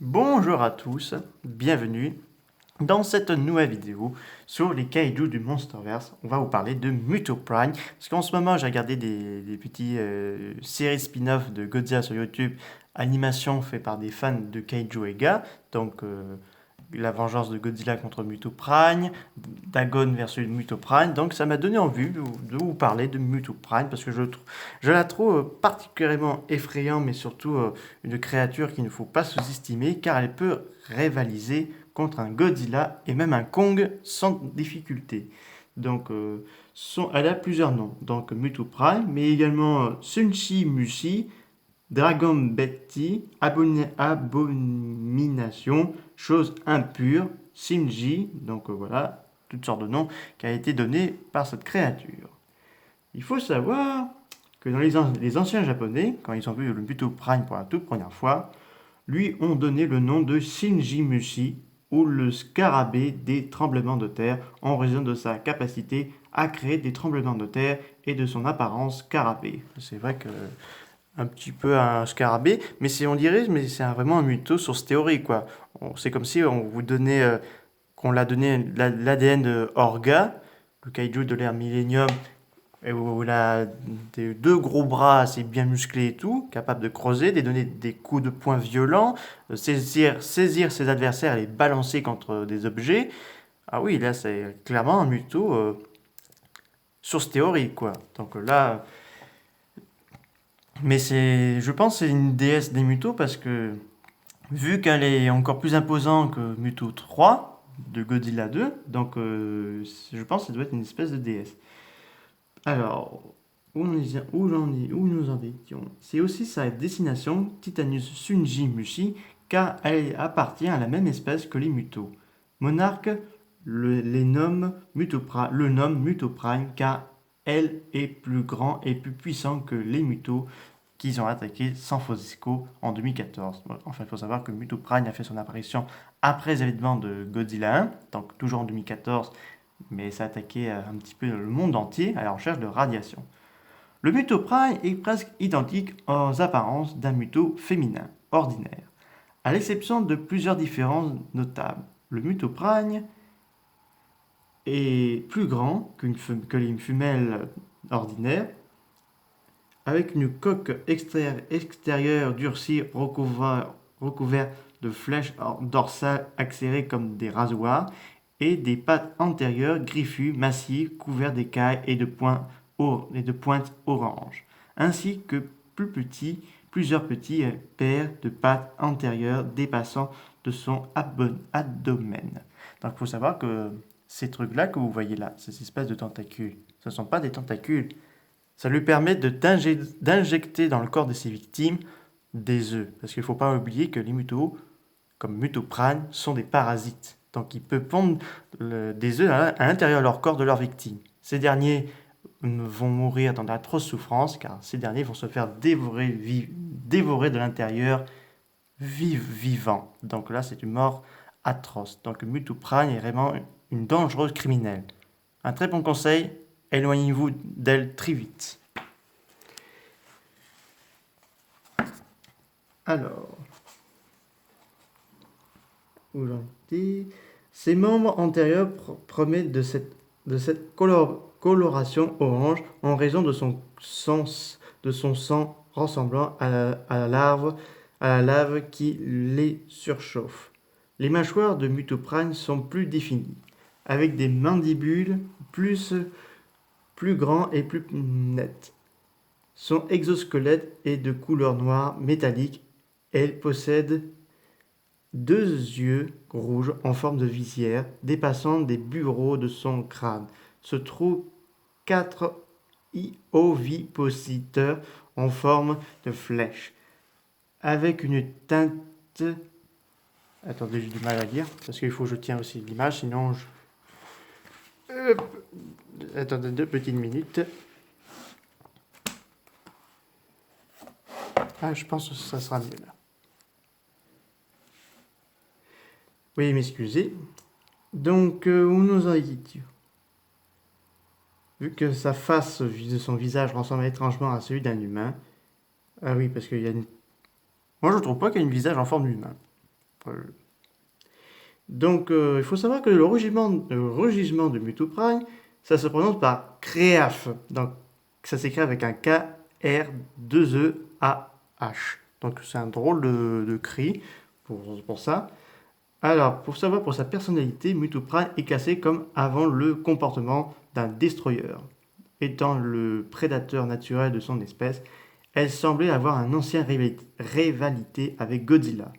Bonjour à tous, bienvenue dans cette nouvelle vidéo sur les kaiju du Monsterverse. On va vous parler de Muto Prime, parce qu'en ce moment j'ai regardé des petits séries spin-off de Godzilla sur YouTube, animation fait par des fans de kaiju Ega, donc la vengeance de Godzilla contre Muto Prime, Dagon versus Muto Prime, donc ça m'a donné envie de vous parler de Muto Prime, parce que je la trouve particulièrement effrayante, mais surtout une créature qu'il ne faut pas sous-estimer, car elle peut rivaliser contre un Godzilla et même un Kong sans difficulté. Donc, elle a plusieurs noms. Donc, Muto Prime, mais également Sunshi Mushi, Dragon Betty, Abomination, Chose impure, Shinji, donc voilà, toutes sortes de noms qui ont été donnés par cette créature. Il faut savoir que dans les anciens japonais, quand ils ont vu le Muto Prime pour la toute première fois, lui ont donné le nom de Shinji Mushi, ou le scarabée des tremblements de terre, en raison de sa capacité à créer des tremblements de terre et de son apparence scarabée. C'est vrai que un petit peu un scarabée, mais c'est on dirait, mais c'est vraiment un mytho sur théorie quoi. C'est comme si on vous donnait, qu'on l'a donné l'ADN de Orga, le kaiju de l'ère Millennium, et où il a des deux gros bras assez bien musclés et tout, capable de creuser, de donner des coups de poing violents, saisir ses adversaires et les balancer contre des objets. Ah oui, là c'est clairement un mytho source théorique quoi. Donc là, mais je pense que c'est une déesse des mutos parce que vu qu'elle est encore plus imposante que Muto 3 de Godzilla 2, donc je pense que ça doit être une espèce de déesse. Alors, où nous en étions? C'est aussi sa destination, Titanus Sunji Mushi, car elle appartient à la même espèce que les mutos. Monarque le nomme Mutoprime car elle est plus grand et plus puissant que les mutos qu'ils ont attaqué San Francisco en 2014. Enfin, il faut savoir que Mutoprime a fait son apparition après les événements de Godzilla 1, donc toujours en 2014, mais ça a attaqué un petit peu le monde entier à la recherche de radiation. Le mutoprime est presque identique aux apparences d'un muto féminin, ordinaire, à l'exception de plusieurs différences notables. Le mutoprime est plus grand que les femelles ordinaires, avec une coque extérieure durcie recouverte de flèches dorsales accélérées comme des rasoirs et des pattes antérieures griffues massives couvertes d'écailles et de pointes oranges, ainsi que plusieurs petits paires de pattes antérieures dépassant de son abdomen. Donc il faut savoir que ces trucs-là que vous voyez là, ces espèces de tentacules, ce ne sont pas des tentacules. Ça lui permet d'injecter dans le corps de ses victimes des œufs. Parce qu'il ne faut pas oublier que les mutos, comme Mutoprane, sont des parasites. Donc ils peuvent pondre des œufs à l'intérieur de leur corps de leurs victimes. Ces derniers vont mourir dans d'atroces souffrances, car ces derniers vont se faire dévorer de l'intérieur vivant. Donc là, c'est une mort atroce. Donc Mutoprane est vraiment une dangereuse criminelle. Un très bon conseil, éloignez-vous d'elle très vite. Alors, où j'en étais? Ses membres antérieurs promettent de cette coloration orange en raison de son sang ressemblant à la lave qui les surchauffe. Les mâchoires de Mutoprane sont plus définies, avec des mandibules plus grands et plus nets. Son exosquelette est de couleur noire métallique. Elle possède deux yeux rouges en forme de visière dépassant des bureaux de son crâne. Se trouvent quatre ovipositeurs en forme de flèche, avec une teinte... Attendez, j'ai du mal à lire, parce qu'il faut que je tienne aussi l'image, sinon je... Attendez 2 petites minutes. Ah, je pense que ça sera mieux là. Oui, m'excusez. Donc, où nous en étions? Vu que sa face de son visage ressemble étrangement à celui d'un humain. Ah oui, parce qu'il y a une... Moi, je trouve pas qu'il y a un visage en forme d'humain. Donc, il faut savoir que le rugissement de Muto Prime, ça se prononce par créaf. Donc, ça s'écrit avec un K, R, 2 E, A, H. Donc, c'est un drôle de cri pour ça. Alors, pour savoir pour sa personnalité, Muto Prime est classé comme avant le comportement d'un destroyer. Étant le prédateur naturel de son espèce, elle semblait avoir un ancien rivalité avec Godzilla.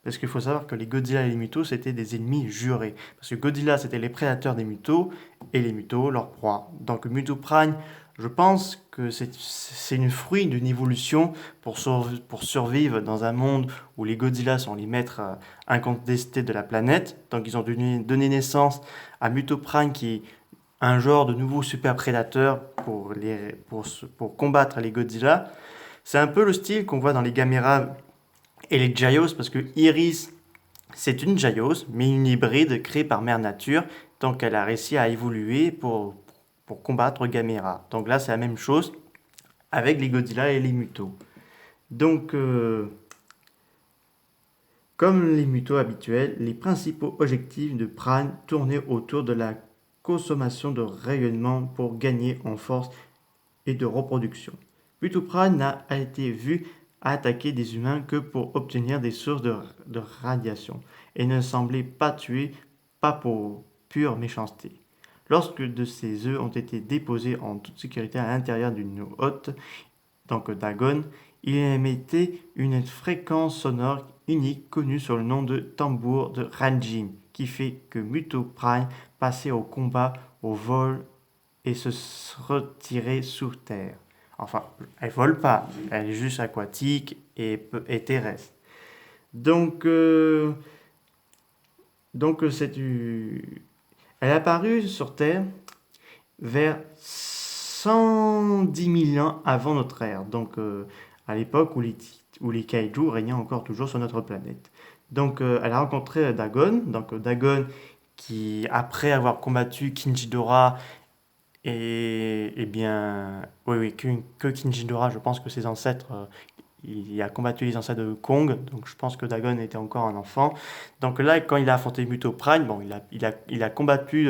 Parce qu'il faut savoir que les Godzilla et les Mutos, c'était des ennemis jurés. Parce que Godzilla, c'était les prédateurs des Mutos, et les Mutos, leur proie. Donc Muto Prime, je pense que c'est une fruit d'une évolution pour survivre dans un monde où les Godzilla sont les maîtres incontestés de la planète. Donc ils ont donné naissance à Muto Prime, qui est un genre de nouveau super prédateur pour combattre les Godzilla. C'est un peu le style qu'on voit dans les Gamera et les Gios, parce que Iris, c'est une Gios, mais une hybride créée par Mère Nature, donc elle a réussi à évoluer pour combattre Gamera. Donc là, c'est la même chose avec les Godzilla et les Mutos. Donc, comme les Mutos habituels, les principaux objectifs de Prime tournaient autour de la consommation de rayonnement pour gagner en force et de reproduction. Muto Prime n'a été vu attaquer des humains que pour obtenir des sources de radiation et ne semblait pas tuer, pas pour pure méchanceté. Lorsque de ces œufs ont été déposés en toute sécurité à l'intérieur d'une hôte, donc Dagon, il émettait une fréquence sonore unique connue sous le nom de tambour de Ranjin, qui fait que Muto Prime passait au combat, au vol et se retirait sous terre. Enfin, elle vole pas, elle est juste aquatique et terrestre. Donc, elle est apparue sur Terre vers 110 000 ans avant notre ère. Donc, à l'époque où les kaiju régnaient encore toujours sur notre planète. Donc, elle a rencontré Dagon. Donc, Dagon qui, après avoir combattu Kinjidora et bien, oui, que Kinjidora, je pense que ses ancêtres, il a combattu les ancêtres de Kong, donc je pense que Dagon était encore un enfant. Donc là, quand il a affronté Muto Prime, bon, il a combattu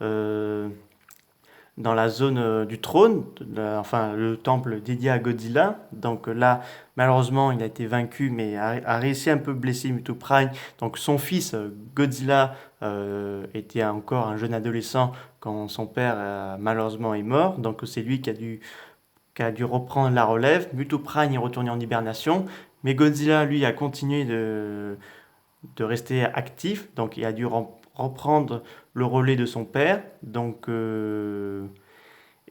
euh, dans la zone du trône, enfin le temple dédié à Godzilla. Donc là, malheureusement, il a été vaincu, mais a réussi à un peu blesser Muto Prime. Donc son fils, Godzilla, était encore un jeune adolescent quand son père, malheureusement, est mort. Donc c'est lui qui a dû reprendre la relève. Muto Prime est retourné en hibernation, mais Godzilla, lui, a continué de rester actif. Donc il a dû reprendre le relais de son père. Donc,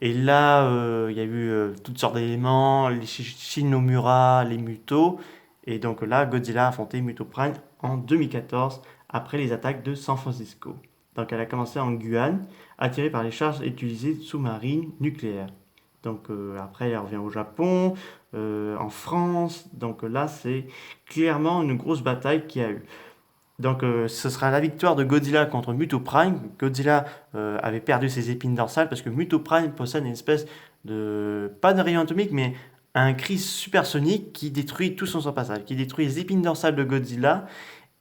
et là, il y a eu toutes sortes d'éléments, les Shinomura, les Mutos. Et donc là, Godzilla a affronté Muto Prime en 2014, après les attaques de San Francisco. Donc elle a commencé en Guyane, attirée par les charges utilisées sous-marines nucléaires. Donc après, elle revient au Japon, en France. Donc là, c'est clairement une grosse bataille qu'il y a eu. Donc ce sera la victoire de Godzilla contre Muto Prime. Godzilla avait perdu ses épines dorsales parce que Muto Prime possède une espèce de, pas de rayon atomique, mais un cri supersonique qui détruit tout son passage, qui détruit les épines dorsales de Godzilla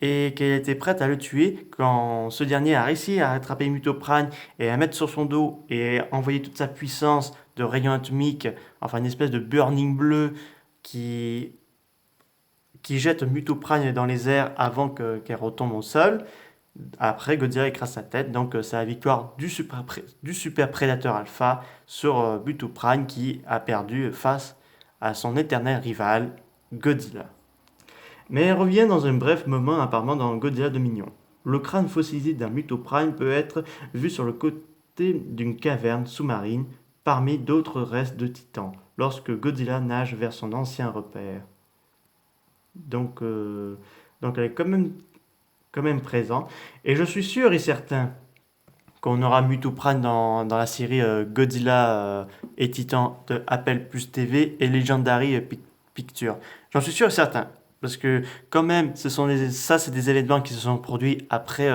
et qu'elle était prête à le tuer quand ce dernier a réussi à rattraper Muto Prime et à mettre sur son dos et envoyer toute sa puissance de rayon atomique, enfin une espèce de burning bleu qui jette Muto Prime dans les airs avant qu'elle retombe au sol. Après, Godzilla écrase sa tête, donc c'est la victoire du super prédateur alpha sur Muto Prime qui a perdu face à son éternel rival, Godzilla. Mais elle revient dans un bref moment apparemment dans Godzilla Dominion. Le crâne fossilisé d'un Muto Prime peut être vu sur le côté d'une caverne sous-marine parmi d'autres restes de titans, lorsque Godzilla nage vers son ancien repère. Donc, elle est quand même présente. Et je suis sûr et certain qu'on aura Muto Prime dans la série Godzilla et Titan de Apple Plus TV et Legendary Pictures. J'en suis sûr et certain. Parce que quand même, c'est des événements qui se sont produits après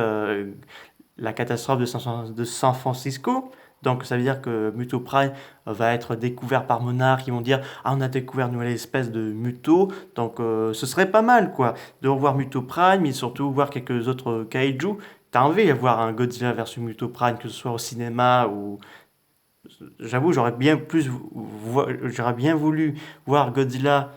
la catastrophe de San Francisco. Donc ça veut dire que Muto Prime va être découvert par Monarch. Ils vont dire ah on a découvert une nouvelle espèce de Muto. Donc ce serait pas mal quoi de revoir Muto Prime et surtout voir quelques autres kaiju. T'as envie de voir un Godzilla versus Muto Prime, que ce soit au cinéma ou j'avoue j'aurais bien voulu voir Godzilla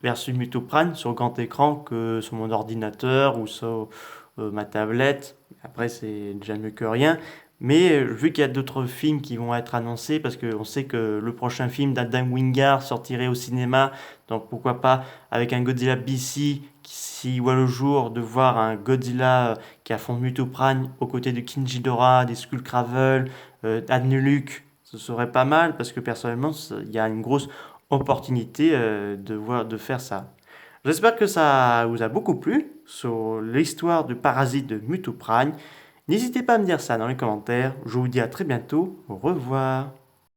versus Muto Prime sur grand écran que sur mon ordinateur ou sur ma tablette. Après, c'est déjà mieux que rien. Mais vu qu'il y a d'autres films qui vont être annoncés, parce qu'on sait que le prochain film d'Adam Wingard sortirait au cinéma, donc pourquoi pas avec un Godzilla BC qui s'y voit le jour, de voir un Godzilla qui affronte Muto Prime aux côtés de King Ghidorah, des Skullcravel, Adnuluk, ce serait pas mal parce que personnellement, il y a une grosse opportunité de faire ça. J'espère que ça vous a beaucoup plu sur l'histoire du parasite de Mutoprane. N'hésitez pas à me dire ça dans les commentaires. Je vous dis à très bientôt. Au revoir.